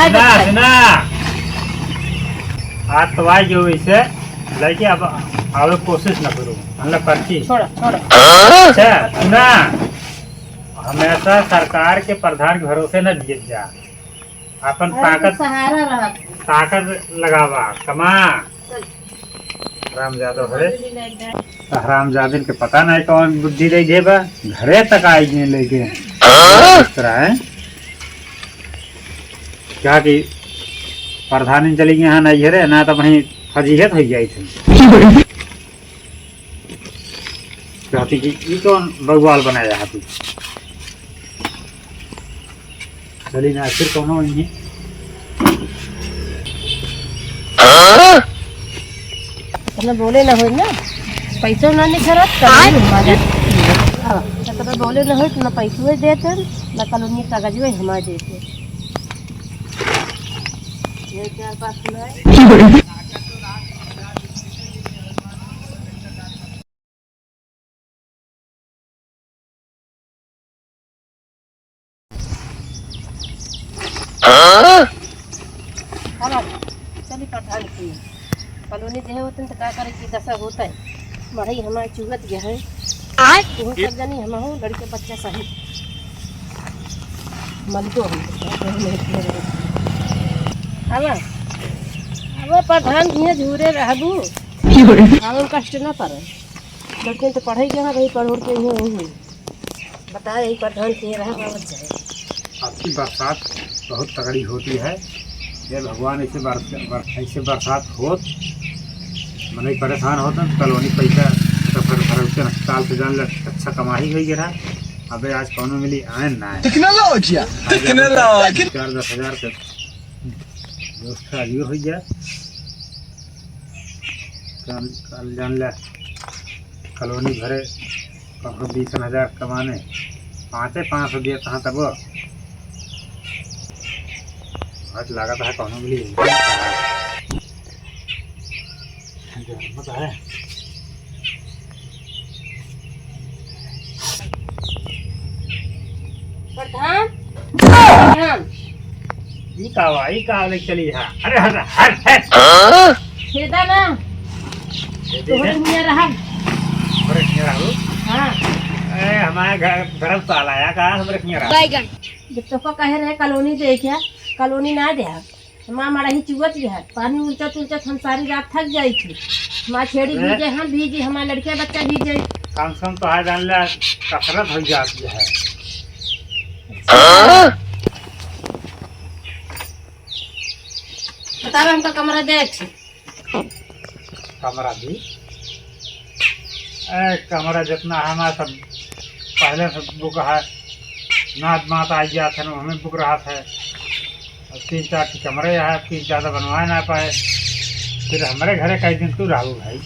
ना ना आज तो आई जो इसे लेके अब आवे कोशिश न करो मतलब पर्ची छोड़ा छोड़ा। अच्छा ना हमेशा सरकार के प्रधान के भरोसे न दिए जा अपन ताकत सहारा रहा ताकत लगावा कमा राम जादव है हरामजादे के पता नहीं कौन बुद्धि दे जेबा घरे तक आई नहीं लेके इस तरह है क्या कि प्रधानी चली गई यहाँ नहीं घरे ना तो वहीं फजीहत हो जाई थी कहती कि ये कौन बगवाल बनाया हाथी चली ना फिर कौन वही तो बोले ना हो ना पैसों ना निखरत तो बोले ना हो ना पैसों देते ना कॉलोनी कागज में हमा देते ये चार पाँच चलिए प्रधान की कॉलोनी जो होते तो क्या करे की दशा होता है मढ़ई हमारे चुगत गया है बहुत सब जानी हम हूँ लड़के बच्चा सही मलको अब प्रधान यहाँ झूरे रहबू हम कष्ट ना पड़े लड़के तो पढ़े गया रही पढ़ के हुई बता यही प्रधान के रहा बाबत जाए आपकी बरसात बहुत तगड़ी होती है ये भगवान ऐसे बरसात हो मन परेशान होता कलोनी पैसा भरोसे साल से जान अच्छा कमा ही गई गिरा अबे आज कौनो मिली आए ना 4-10 हज़ार के व्यवस्था अजियो हो गया कल जान ले कलोनी भरे 20,000 कमाने 500 दिया कहाँ तब आज लागत है कौन मिली मत है प्रधान ई का ले चली है अरे हर हर छेदा ना तोहरे नियर रहा बड़े नियर हो हां ए हमारे घर धर्मशाला आया का हमरे नियर बैगन जब तो कहे रहे कॉलोनी दे क्या कॉलोनी ना दे माँ मारा ही चुवत है पानी उलचत उलचत हम सारी रात थक जाई थी माँ छेड़ी भीजे हम भीजे हमारे लड़के बच्चा भीजे कम से कम तो है जान ले कसरत हो जाती है बता हमका कमरा देख कमरा भी कमरा जितना हमारा सब पहले से बुक है नाथ माता आ गया था हमें बुक रहा था 3-4 कमरे है फिर ज़्यादा बनवा ना पाए फिर हमारे घरे कई दिन तू रहू भाई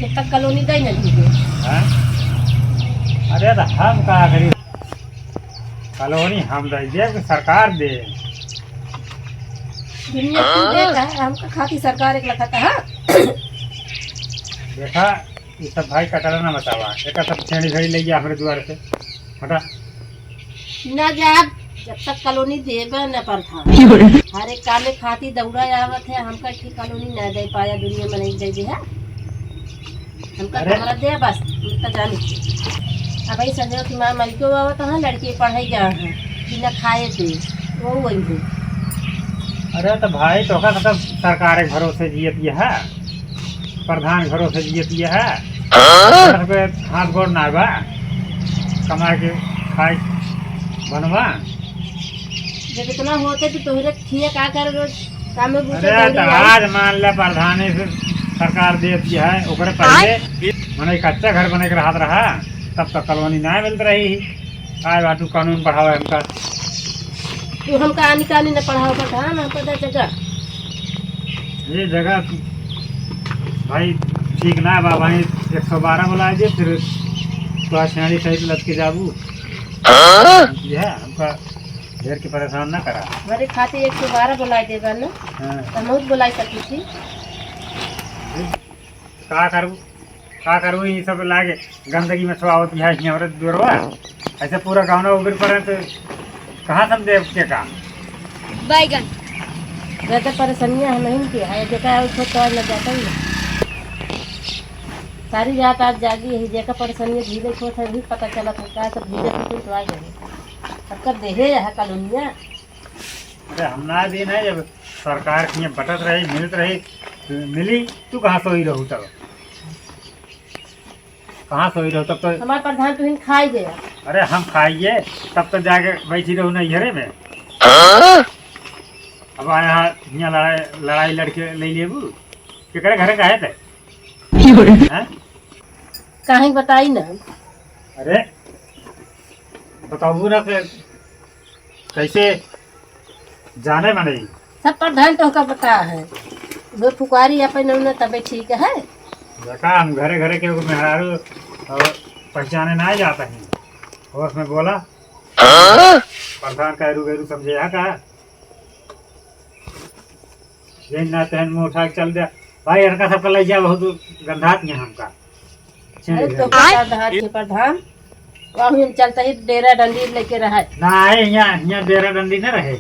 जब तक कॉलोनी दे ना दीजिए अरे तो हम कहा करी कॉलोनी हम दे कि सरकार दे दुनिया क्यों देता है हमका खाती सरकार एक लगाता है देखा ये सब भाई कटरा ना बतावा एक सब छेड़ी घड़ी ले गया हमारे द्वार से हटा ना जब तक कॉलोनी देवे न पर था हर एक काम में खाती दौड़ा आवत है हमका ठीक कॉलोनी न दे पाया दुनिया में नहीं दे दी है हमका कमरा दे बस तो जानी अब आई संजय की माँ मलिको आवत है लड़की पढ़ाई जा है बिना खाए थे वो वही है अरे तो भाई तो का सब सरकार के भरोसे जियत है प्रधान भरोसे जियत है हाथ गोड़ ना बा कमा के खाए बनवा जब इतना होते तो तोहरे खिए का कर रोज काम में अरे तो आज मान ले प्रधान से सरकार देती है ओकरे पहले मने कच्चा घर बने के राहत रहा तब तक कॉलोनी ना मिलती रही आज बाटू कानून बढ़ावा हमका तू हमका निकाली न पढ़ाओ प्रधान हम पता जगह ये जगह भाई ठीक ना बा भाई 112 बुला दे फिर तो छाड़ी सहित लद के जाबू ये हमका ढेर के परेशान ना करा हमारे खाते 112 बुला देगा ना हम बुला सकी थी का करूँ ये सब लागे गंदगी में छुआवत है हमारे दूरवा ऐसे पूरा गाँव उबर पर तो कहाँ सम देव के का बैगन ज्यादा परेशानियां हम नहीं की है देखा है उसको तो लग जाता ही है। सारी रात आज जागी है देखा परेशानियां धीरे को था भी पता चला था क्या सब धीरे से तो आ गए अब कर देहे है कॉलोनिया। अरे हम ना दिन है जब सरकार की यहाँ बटत रही मिलत रही मिली तू कहाँ सोई रहू तब कहाँ सोई रहू तब तो। हमारे प्रधान तो खाई गया। अरे हम खाइए तब तो जाके बैठी रहू नैहरे में। अब आया यहाँ लड़ाई लड़के ले लेबू केकरे घरे कहे थे हैं? कहीं बताई ना। अरे बताऊ ना फिर कैसे जाने में नहीं। सब प्रधान तो का पता है वो फुकारी अपन उन्हें तबे ठीक है। देखा हम घरे घरे के मेहरारू और पहचाने ना जाता है और उसमें बोला प्रधान का रू गरू समझे का लेन ना तहन मुँह उठा के चल दिया भाई लड़का सबका ले जा बहुत गंधात नहीं हमका अरे तो प्रधान के प्रधान वहाँ हम चलते ही डेरा डंडी लेके रहा ना आए यहाँ डेरा डंडी न रहे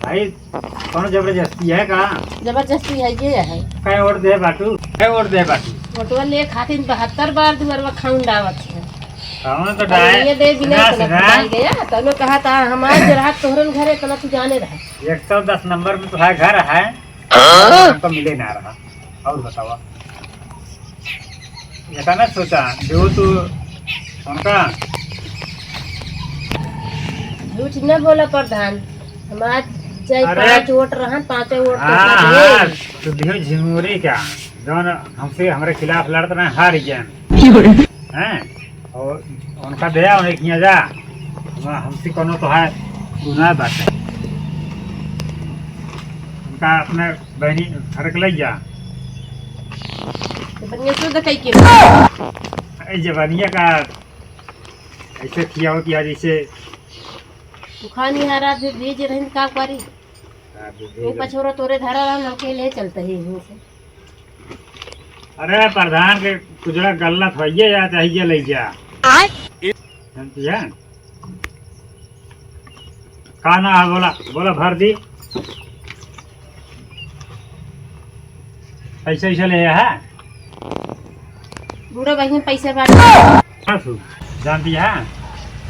भाई कौन जबरदस्ती है का जबरदस्ती है ये है। कई वोट दे बाटू कई वोट दे बाटू फोटो ले खातिर 72 बार दुआर खाऊं डावत है। कौन तो ये दे बिना बताई गया तो मैं कहा था हमारे रात तोहरन घरे कल तू जाने रहा 110 नंबर में तुम्हारा घर है हमको मिले ना रहा और बतावा ऐसा ना सोचा जो तू उनका झूठ न बोला प्रधान हमारे चाहे अरे 5 वोट रहन 5 वोट हाँ तो दियो झिंगुरी क्या जौन हमसे हमारे खिलाफ लड़ते रहे हार गए हैं और उनका दया उन्हें किया जा हमसे कोनो तो है गुनाह बात है उनका अपने बहनी घर के ले जा बढ़िया से देखई के जवानिया का ऐसे किया हो किया जैसे तू खानी हारा फिर भेज रहन का करी ये पछोरा तोरे धारा हम के ले चलते ही यहीं से। अरे प्रधान के कुछ गलत होइए या चाहिए ले जा जानती है का ना है बोला बोला भर दी पैसे ऐसे ले है बूढ़ा बहन पैसे बांट जानती है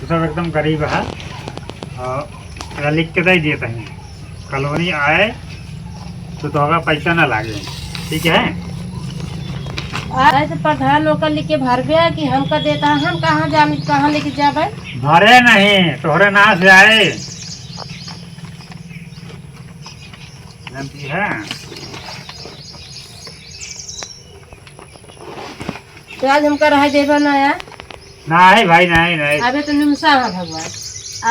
तू सब एकदम गरीब है और लिख के दे देते हैं कॉलोनी आए तो होगा पैसा ना लागे ठीक है। आज प्रधान नौकर लेके भर गया कि हमका देता है हम कहाँ जा कहाँ लेके जाबे भरे नहीं तोहरे ना से आए जानती है। तो आज हमका रहा देवा ना यार नहीं भाई नहीं नहीं अबे तो निमसा है भगवान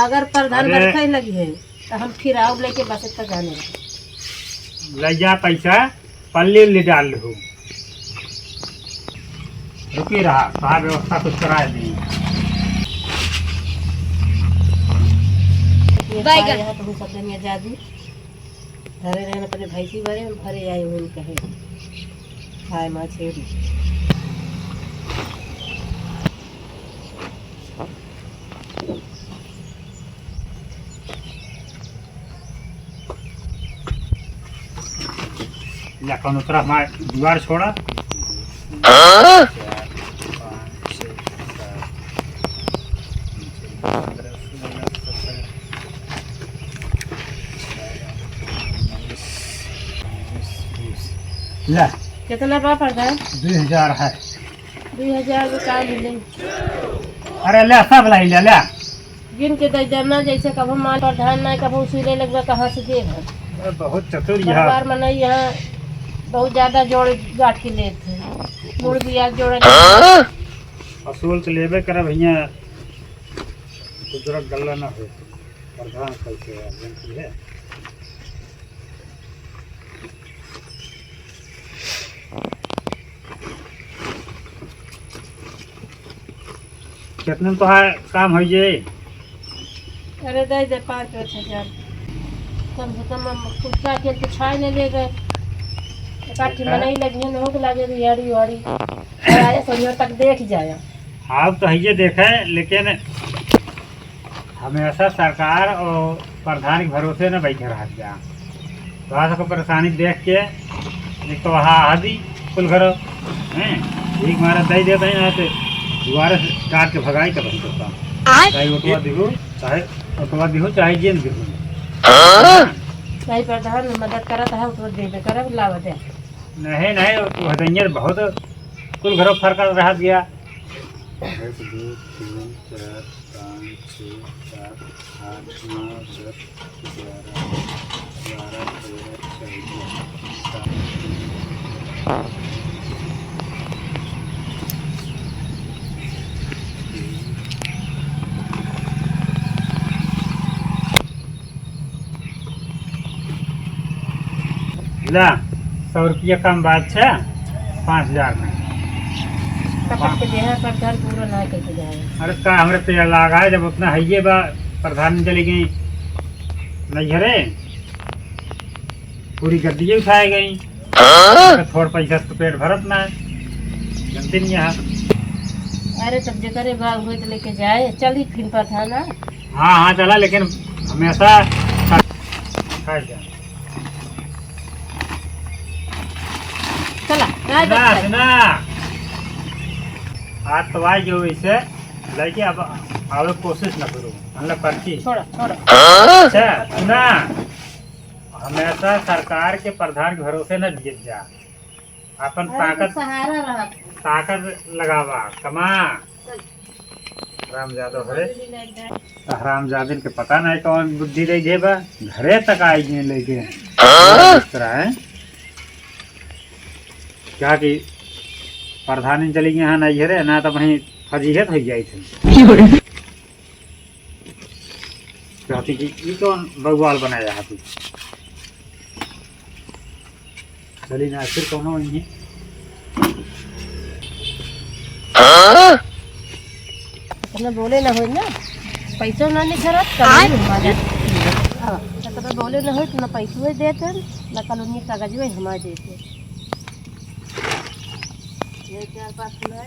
अगर प्रधान अरे। बरसाई लगी है तो हम फिर आओ लेके बस तक जाने ले जा पैसा पल्ली ले डाल लो रुकी रहा कहा व्यवस्था कुछ कराए नहीं बैगन तो हम सब जन आजादी घरे रहने अपने भैंसी भरे हम भरे आए हुए कहे खाए माँ छेड़ी या कौन उतरा हमारे दीवार छोड़ा ले कितना बा प्रधान 2000 है 2000 रुपया मिले अरे ले सब लाई ले ले गिन के दे देना जैसे कभी मान प्रधान नहीं कभी सिरे लगवा कहाँ से दे अरे बहुत चतुर यह परिवार में नहीं यहाँ बहुत ज्यादा जोड़ गाठ के लेते मूड भी आज जोड़ असूल तो लेबे करे भैया गुजरत गल्ला ना हो प्रधान कैसे है जानती है। कितने तो है काम हो जाए अरे दे दे 5-5 कम से कम हम कुत्ता के तो छाई ले ले गए काठी बनाई लगी है हो लगे रियाड़ी वाड़ी आया संजो तक देख जाया आप तो है देखे लेकिन हमेशा सरकार और प्रधान के भरोसे न बैठे रह जा। तो सबको परेशानी देख के एक तो वहाँ आदि कुल घर हैं एक मारा दई देते हैं तो दोबारा से काट के भगाई तब हम करता चाहे ऑटोवा दिहो चाहे जेल दिहो। भाई प्रधान मदद करत है तो देबे करब लाव दे। नहीं नहीं वो हतैया बहुत कुल घरों फर्क रह गया। 1 2 3 4 5 6 7 8 9 10 11 12 13 ला 100 रुपया कम बात है 5000 में कपट के देहा प्रधान पूरा ना करके जाए। अरे का हमरे पे लगा है जब उतना है ये बा प्रधान चली गई नहीं हरे पूरी गड्डी उठाई गई थोड़ा पैसा तो पेट भरत ना जनती नहीं यहाँ। अरे तब जो करे भाग हुए तो लेके जाए चल ही फिर प्रधान। हाँ हाँ चला लेकिन हमेशा चला सुना आज तो आई जो इसे लेके अब आवे कोशिश न करो मतलब पर्ची छोड़ा छोड़ा। अच्छा सुना हमेशा सरकार के प्रधान के भरोसे न दिए जा अपन सहारा रहा ताकत लगावा कमा। रामजादो हरे हरामजादिन के पता नहीं कौन बुद्धि ले जेबा घरे तक आई गए लेके इस तरह है क्या कि प्रधानी चली गई यहाँ नहीं हरे ना तो वहीं फजीहत हो जाई थी कहती कि ये कौन बगवाल बनाया हाथी चली ना फिर कौन वही अपना बोले ना हो ना पैसा ना नहीं खराब कर तो बोले ना हो ना पैसा देते ना कॉलोनी कागज हमारे देते ये 4-5 किलो है।